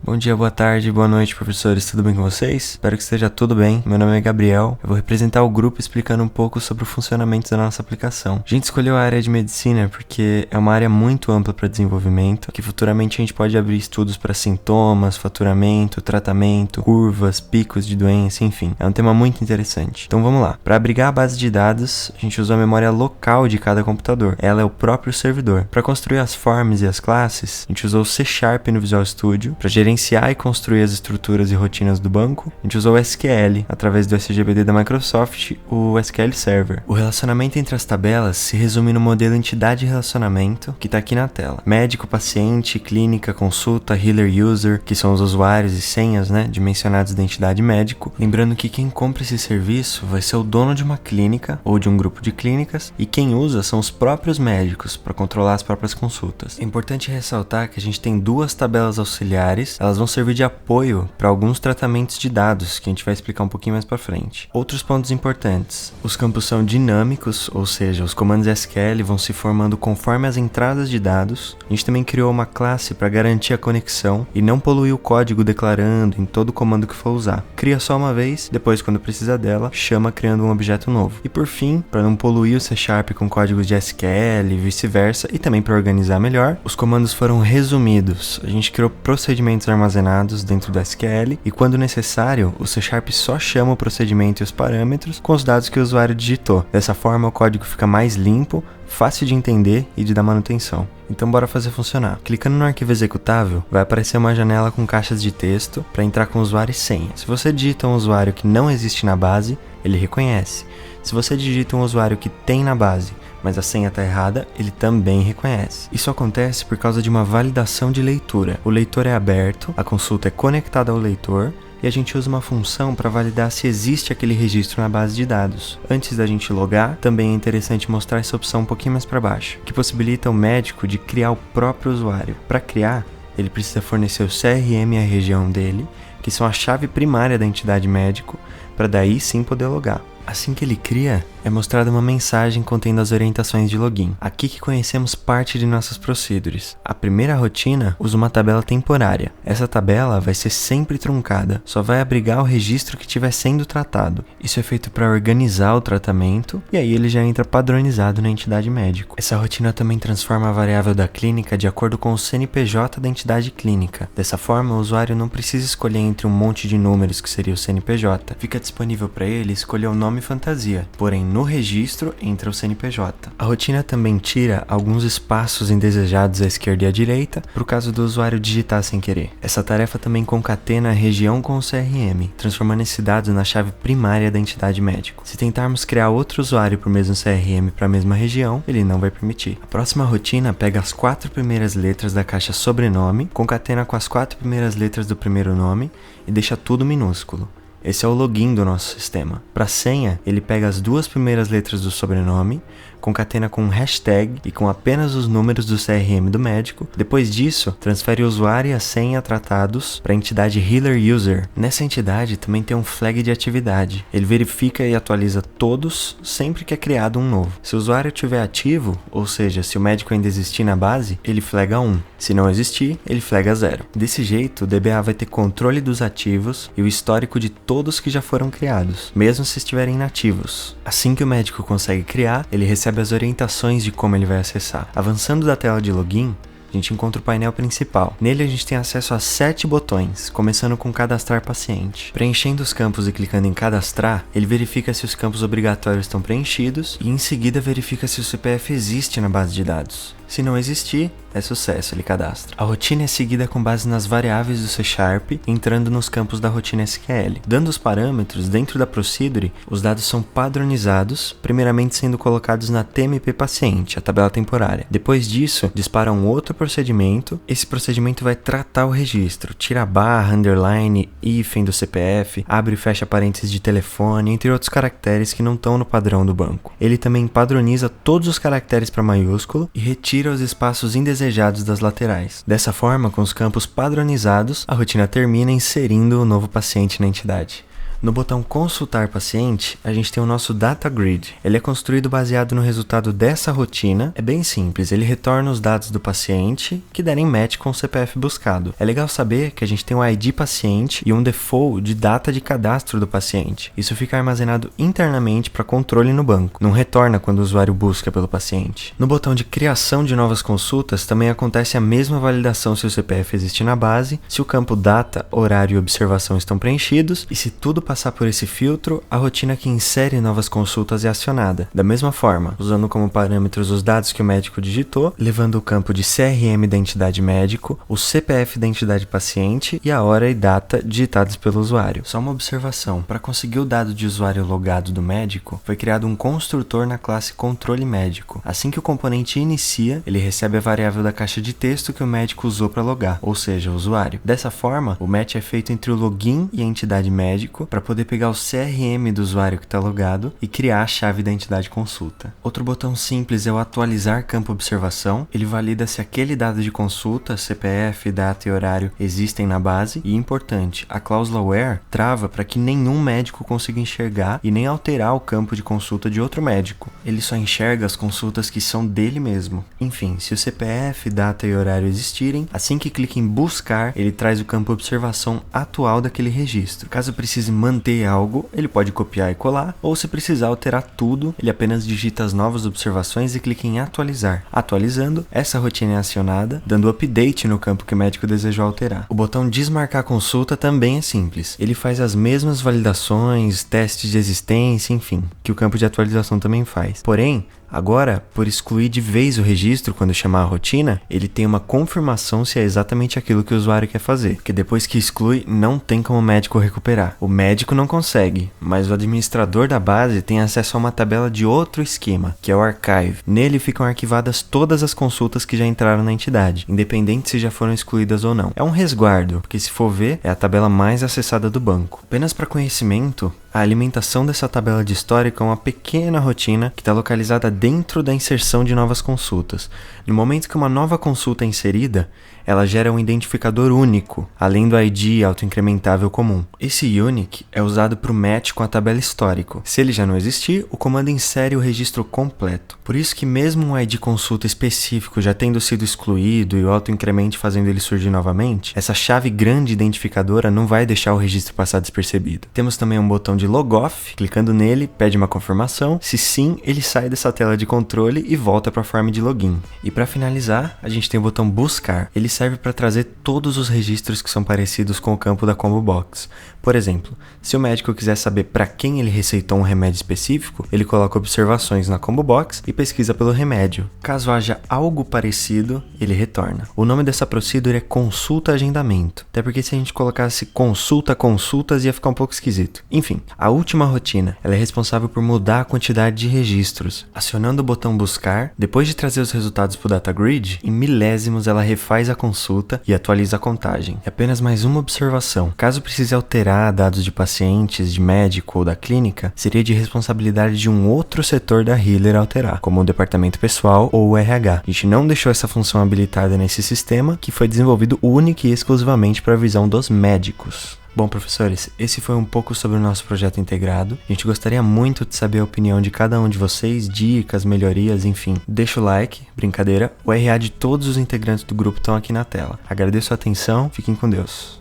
Bom dia, boa tarde, boa noite, professores, tudo bem com vocês? Espero que esteja tudo bem. Meu nome é Gabriel, eu vou representar o grupo explicando um pouco sobre o funcionamento da nossa aplicação. A gente escolheu a área de medicina porque é uma área muito ampla para desenvolvimento, que futuramente a gente pode abrir estudos para sintomas, faturamento, tratamento, curvas, picos de doença, enfim. É um tema muito interessante. Então vamos lá. Para abrigar a base de dados, a gente usou a memória local de cada computador. Ela é o próprio servidor. Para construir as forms e as classes, a gente usou o C# no Visual Studio para gerenciar e construir as estruturas e rotinas do banco. A gente usou o SQL, através do SGBD da Microsoft, o SQL Server. O relacionamento entre as tabelas se resume no modelo entidade-relacionamento, que está aqui na tela. Médico, paciente, clínica, consulta, healer, user, que são os usuários e senhas, dimensionados da entidade médico. Lembrando que quem compra esse serviço vai ser o dono de uma clínica ou de um grupo de clínicas, e quem usa são os próprios médicos para controlar as próprias consultas. É importante ressaltar que a gente tem duas tabelas auxiliares. Elas vão servir de apoio para alguns tratamentos de dados, que a gente vai explicar um pouquinho mais para frente. Outros pontos importantes. Os campos são dinâmicos, ou seja, os comandos SQL vão se formando conforme as entradas de dados. A gente também criou uma classe para garantir a conexão e não poluir o código declarando em todo comando que for usar. Cria só uma vez, depois quando precisa dela, chama criando um objeto novo. E por fim, para não poluir o C# com códigos de SQL e vice-versa, e também para organizar melhor, os comandos foram resumidos. A gente criou procedimentos armazenados dentro do SQL e, quando necessário, o C# só chama o procedimento e os parâmetros com os dados que o usuário digitou. Dessa forma, o código fica mais limpo, fácil de entender e de dar manutenção. Então bora fazer funcionar. Clicando no arquivo executável, vai aparecer uma janela com caixas de texto para entrar com usuário e senha. Se você digita um usuário que não existe na base, ele reconhece. Se você digita um usuário que tem na base, mas a senha está errada, ele também reconhece. Isso acontece por causa de uma validação de leitura. O leitor é aberto, a consulta é conectada ao leitor, e a gente usa uma função para validar se existe aquele registro na base de dados. Antes da gente logar, também é interessante mostrar essa opção um pouquinho mais para baixo, que possibilita o médico de criar o próprio usuário. Para criar, ele precisa fornecer o CRM e a região dele, que são a chave primária da entidade médico, para daí sim poder logar. Assim que ele cria, é mostrada uma mensagem contendo as orientações de login. Aqui que conhecemos parte de nossas procedures. A primeira rotina usa uma tabela temporária. Essa tabela vai ser sempre truncada, só vai abrigar o registro que estiver sendo tratado. Isso é feito para organizar o tratamento, e aí ele já entra padronizado na entidade médico. Essa rotina também transforma a variável da clínica de acordo com o CNPJ da entidade clínica. Dessa forma, o usuário não precisa escolher entre um monte de números que seria o CNPJ. Fica disponível para ele escolher o nome fantasia, porém no registro entra o CNPJ. A rotina também tira alguns espaços indesejados à esquerda e à direita, para o caso do usuário digitar sem querer. Essa tarefa também concatena a região com o CRM, transformando esse dado na chave primária da entidade médico. Se tentarmos criar outro usuário para o mesmo CRM para a mesma região, ele não vai permitir. A próxima rotina pega as 4 primeiras letras da caixa sobrenome, concatena com as 4 primeiras letras do primeiro nome e deixa tudo minúsculo. Esse é o login do nosso sistema. Para senha, ele pega as 2 primeiras letras do sobrenome, concatena com um hashtag e com apenas os números do CRM do médico. Depois disso, transfere o usuário e a senha tratados para a entidade Healer User. Nessa entidade também tem um flag de atividade. Ele verifica e atualiza todos sempre que é criado um novo. Se o usuário estiver ativo, ou seja, se o médico ainda existir na base, ele flaga 1. Se não existir, ele flaga 0. Desse jeito, o DBA vai ter controle dos ativos e o histórico de todos que já foram criados, mesmo se estiverem inativos. Assim que o médico consegue criar, ele recebe as orientações de como ele vai acessar. Avançando da tela de login, a gente encontra o painel principal. Nele a gente tem acesso a 7 botões, começando com cadastrar paciente. Preenchendo os campos e clicando em cadastrar, ele verifica se os campos obrigatórios estão preenchidos e em seguida verifica se o CPF existe na base de dados. Se não existir, é sucesso, ele cadastra. A rotina é seguida com base nas variáveis do C#, entrando nos campos da rotina SQL. Dando os parâmetros, dentro da procedure, os dados são padronizados, primeiramente sendo colocados na TMP paciente, a tabela temporária. Depois disso, dispara um outro procedimento. Esse procedimento vai tratar o registro, tira a barra, underline, hífen do CPF, abre e fecha parênteses de telefone, entre outros caracteres que não estão no padrão do banco. Ele também padroniza todos os caracteres para maiúsculo e retira os espaços indesejados das laterais. Dessa forma, com os campos padronizados, a rotina termina inserindo o novo paciente na entidade. No botão consultar paciente, a gente tem o nosso data grid. Ele é construído baseado no resultado dessa rotina. É bem simples, ele retorna os dados do paciente que derem match com o CPF buscado. É legal saber que a gente tem um ID paciente e um default de data de cadastro do paciente. Isso fica armazenado internamente para controle no banco. Não retorna quando o usuário busca pelo paciente. No botão de criação de novas consultas, também acontece a mesma validação se o CPF existe na base, se o campo data, horário e observação estão preenchidos e se tudo passar por esse filtro, a rotina que insere novas consultas é acionada. Da mesma forma, usando como parâmetros os dados que o médico digitou, levando o campo de CRM da entidade médico, o CPF da entidade paciente e a hora e data digitados pelo usuário. Só uma observação, para conseguir o dado de usuário logado do médico, foi criado um construtor na classe controle médico. Assim que o componente inicia, ele recebe a variável da caixa de texto que o médico usou para logar, ou seja, o usuário. Dessa forma, o match é feito entre o login e a entidade médico para poder pegar o CRM do usuário que está logado e criar a chave da entidade consulta. Outro botão simples é o atualizar campo observação. Ele valida se aquele dado de consulta, CPF, data e horário existem na base. E importante, a cláusula where trava para que nenhum médico consiga enxergar e nem alterar o campo de consulta de outro médico. Ele só enxerga as consultas que são dele mesmo. Enfim, se o CPF, data e horário existirem, assim que clica em buscar, ele traz o campo observação atual daquele registro. Caso precise manter algo, ele pode copiar e colar, ou se precisar alterar tudo, ele apenas digita as novas observações e clica em atualizar. Atualizando, essa rotina é acionada, dando update no campo que o médico desejou alterar. O botão desmarcar consulta também é simples. Ele faz as mesmas validações, testes de existência, enfim, que o campo de atualização também faz. Porém, agora, por excluir de vez o registro quando chamar a rotina, ele tem uma confirmação se é exatamente aquilo que o usuário quer fazer, porque depois que exclui, não tem como o médico recuperar. O médico não consegue, mas o administrador da base tem acesso a uma tabela de outro esquema, que é o archive. Nele ficam arquivadas todas as consultas que já entraram na entidade, independente se já foram excluídas ou não. É um resguardo, porque se for ver, é a tabela mais acessada do banco. Apenas para conhecimento, a alimentação dessa tabela de histórico é uma pequena rotina que está localizada dentro da inserção de novas consultas. No momento que uma nova consulta é inserida, ela gera um identificador único, além do ID autoincrementável comum. Esse unique é usado para o match com a tabela histórico. Se ele já não existir, o comando insere o registro completo. Por isso que mesmo um ID consulta específico já tendo sido excluído e o autoincremente fazendo ele surgir novamente, essa chave grande identificadora não vai deixar o registro passar despercebido. Temos também um botão de logoff, clicando nele, pede uma confirmação. Se sim, ele sai dessa tela de controle e volta para a forma de login. E para finalizar, a gente tem o botão buscar. Ele serve para trazer todos os registros que são parecidos com o campo da Combo Box. Por exemplo, se o médico quiser saber para quem ele receitou um remédio específico, ele coloca observações na Combo Box e pesquisa pelo remédio. Caso haja algo parecido, ele retorna. O nome dessa procedure é consulta agendamento, até porque se a gente colocasse consulta consultas ia ficar um pouco esquisito. Enfim, a última rotina, ela é responsável por mudar a quantidade de registros. Acionando o botão buscar, depois de trazer os resultados para o data grid, em milésimos ela refaz a consulta e atualiza a contagem. É apenas mais uma observação. Caso precise alterar dados de pacientes, de médico ou da clínica, seria de responsabilidade de um outro setor da Healer alterar, como o departamento pessoal ou o RH. A gente não deixou essa função habilitada nesse sistema, que foi desenvolvido única e exclusivamente para a visão dos médicos. Bom, professores, esse foi um pouco sobre o nosso projeto integrado. A gente gostaria muito de saber a opinião de cada um de vocês, dicas, melhorias, enfim. Deixa o like, brincadeira. O RA de todos os integrantes do grupo estão aqui na tela. Agradeço a atenção, fiquem com Deus.